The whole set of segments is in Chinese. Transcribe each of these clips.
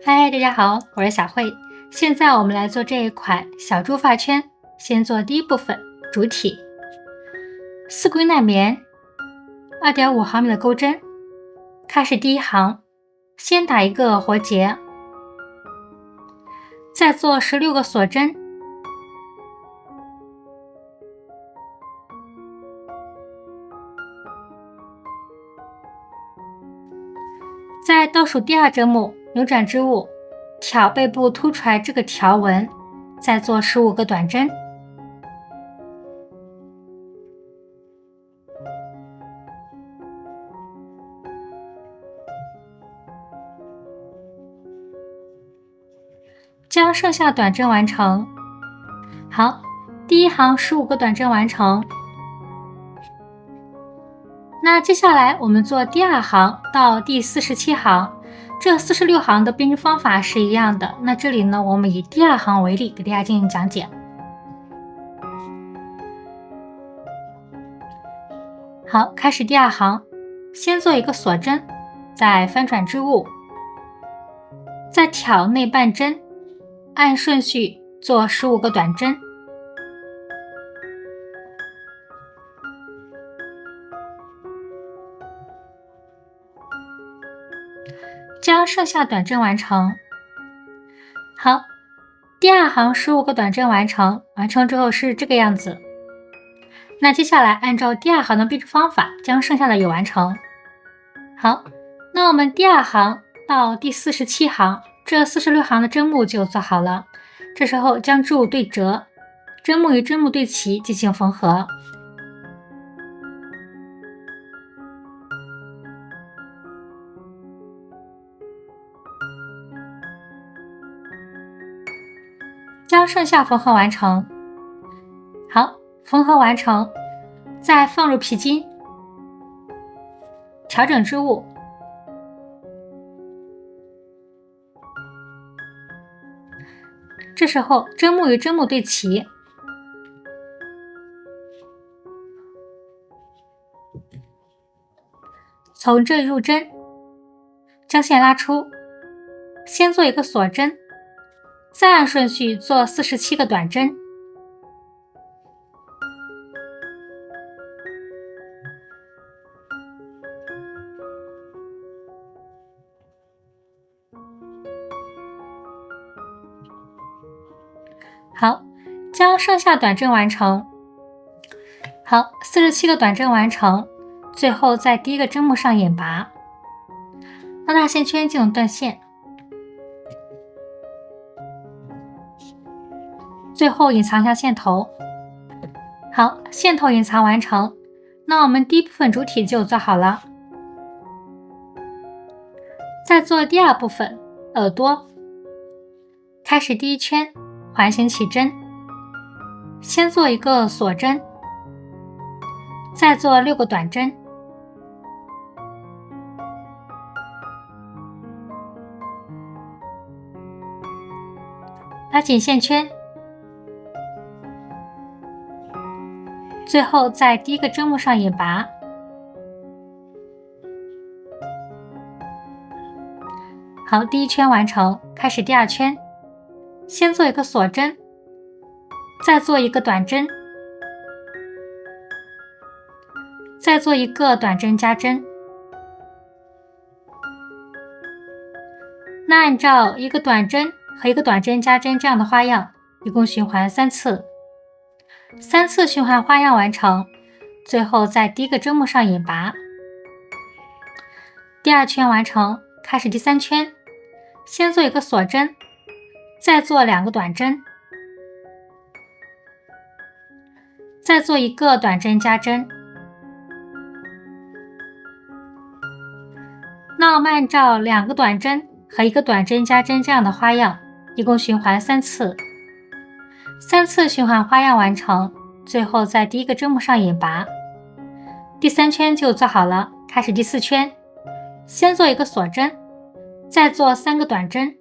嗨，大家好，我是小慧。現在我們來做這一款小豬髮圈。先做第一部分，主體。絲歸奈棉，2.5毫米的鈎針。開始第一行，先打一個活結，再做16個鎖針。在倒數第2針目扭轉織物，挑背部凸出來這個條紋，再做15個短針。將剩下短針完成。好，第一行15個短針完成。那接下來我們做第2行到第47行，這46行的編織方法是一樣的。那這裡呢，我們以第2行為例給大家進行講解。好，開始第2行，先做一個鎖針，再翻轉織物，再挑內半針，按順序做15個短針。將剩下短針完成。好，第2行15個短針完成，完成之後是這個樣子。那接下來按照第2行的編織方法，將剩下的也完成。好，那我們第2行到第47行，這46行的針目就做好了。這時候將織物對折，針目與針目對齊進行縫合。将剩下缝合完成。好，縫合完成，再放入皮筋，調整織物。這時候針目與針目對齊，從這裡入針，將線拉出，先做一個鎖針，再按順序做47個短針。好，将剩下短針完成。好，47個短針完成，最後在第1個針目上引拔，拉大線圈進行斷線。最後隱藏一下線頭。好，線頭隱藏完成，那我們第一部分主體就做好了。再做第2部分耳朵。開始第1圈，環形起針，先做一個鎖針，再做6個短針。拉緊線圈。最後在第1個針目上引拔。好，第1圈完成，開始第2圈，先做一個鎖針，再做一個短針，再做一個短針加針。那按照一個短針和一個短針加針這樣的花樣，一共循環3次。3次循環花樣完成，最後在第1個針目上引拔。第2圈完成，開始第3圈，先做一個鎖針，再做2個短針，再做一個短針加針。那我們按照2個短針和1個短針加針這樣的花樣，一共循環3次。3次循環花樣完成，最後在第1個針目上引拔。第3圈就做好了，開始第4圈，先做一個鎖針，再做3個短針，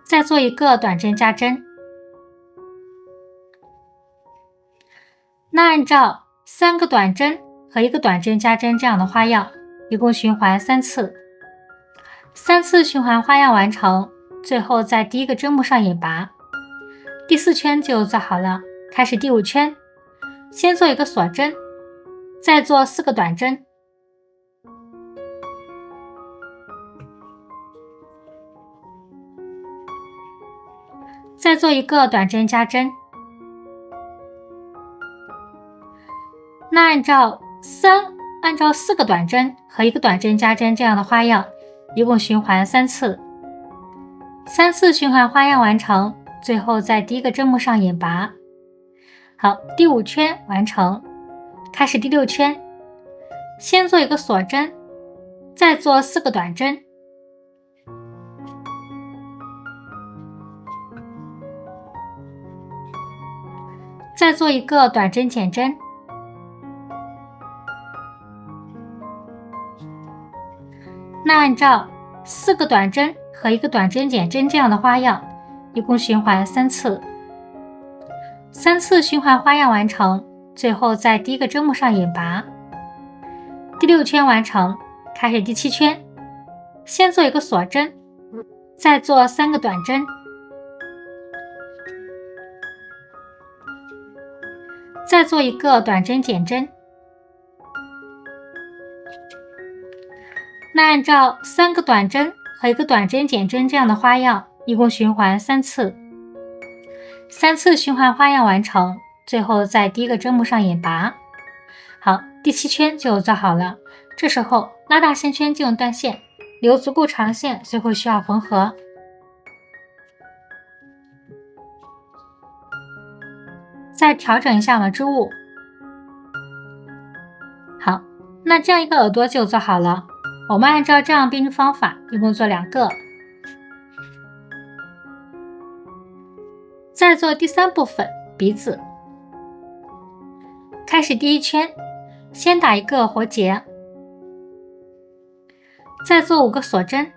再做一個短針加針。那按照3個短針和1個短針加針這樣的花樣，一共循環3次。3次循環花樣完成，最後在第一個針目上引拔。第4圈就做好了，開始第5圈，先做一個鎖針，再做4個短針，再做一個短針加針。那按照4個短針和1個短針加針這樣的花樣，一共循環3次。3次循環花樣完成，最後在第一個針目上引拔。好，第5圈完成，開始第6圈，先做一個鎖針，再做4個短針，再做一個短針減針。那按照4個短針和1個短針減針這樣的花樣，一共循環3次。3次循環花樣完成，最後在第一個針目上引拔。第6圈完成，開始第7圈，先做一個鎖針，再做3個短針，再做一個短針減針。那按照3個短針和1個短針減針這樣的花樣，一共循環3次。3次循環花樣完成，最後在第一個針目上引拔。好，第7圈就做好了。這時候拉大線圈進入斷線，留足夠長線，隨後需要縫合。再調整一下我們織物。好，那這樣一個耳朵就做好了。我們按照這樣編織方法，一共做2個。再做第3部分，鼻子。開始第1圈，先打一個活結，再做5個鎖針，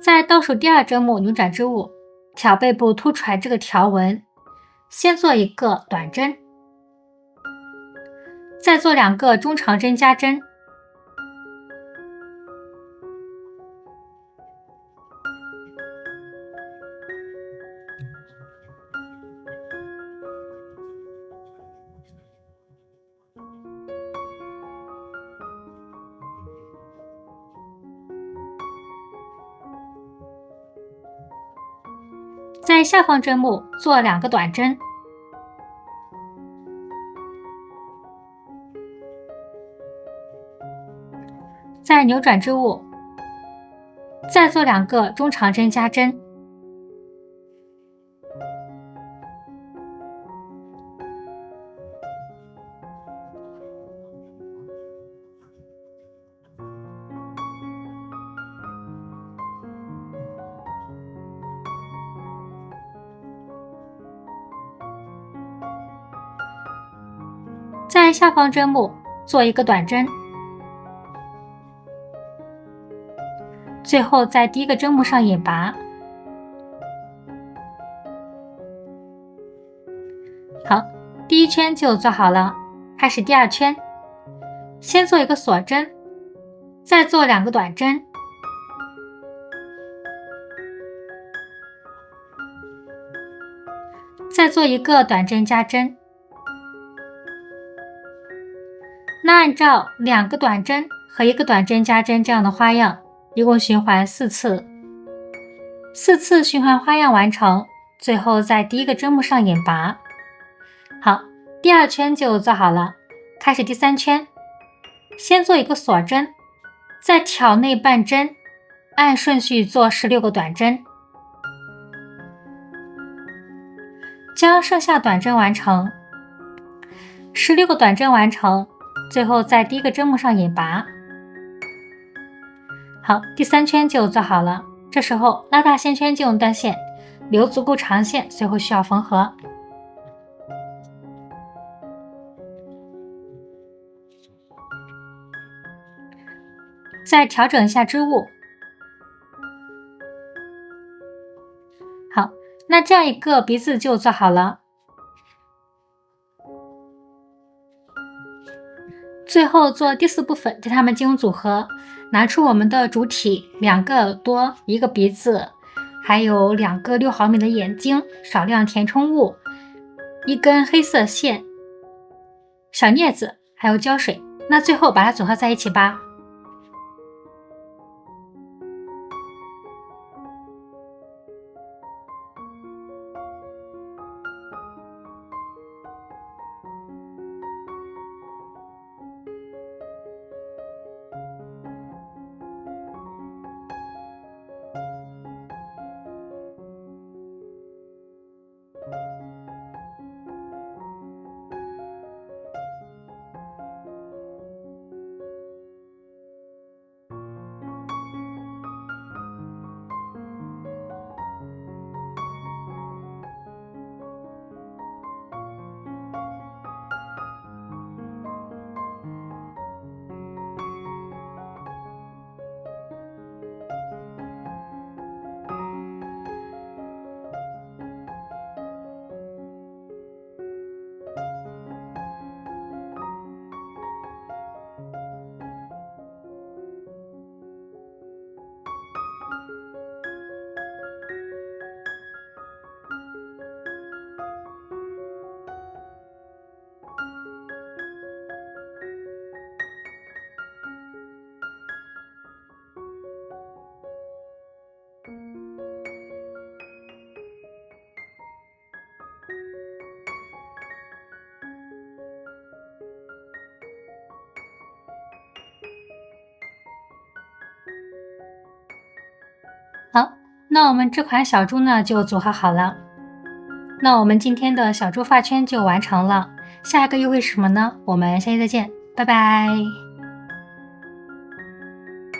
在倒數第2針目扭轉織物，挑背部凸出來這個條紋，先做一個短針，再做2個中長針加針，在下方針目做2個短針，再扭轉織物，再做2個中長針加針，在下方針目做1個短針，最後在第一個針目上引拔。好，第1圈就做好了，開始第2圈，先做一個鎖針，再做2個短針，再做一個短針加針。那按照2個短針和1個短針加針這樣的花樣，一共循環4次。4次循環花樣完成，最後在第一個針目上引拔。好，第2圈就做好了，開始第3圈，先做一個鎖針，再挑內半針，按順序做16個短針，將剩下短針完成。16個短針完成，最後在第一個針目上引拔。好，第3圈就做好了。這時候拉大线圈进入斷線，留足夠長線，隨後需要縫合。再調整一下織物。好，那這樣一個鼻子就做好了。最後做第4部分，將它們进行組合，拿出我們的主體，2個耳朵，1個鼻子，還有2個6毫米的眼睛，少量填充物，1根黑色線，小鑷子，還有膠水。那最後把它組合在一起吧。好，那我们这款小豬呢就組合好了。那我們今天的小豬髮圈就完成了。下一個又會是什麼呢？我們下期再見，拜拜。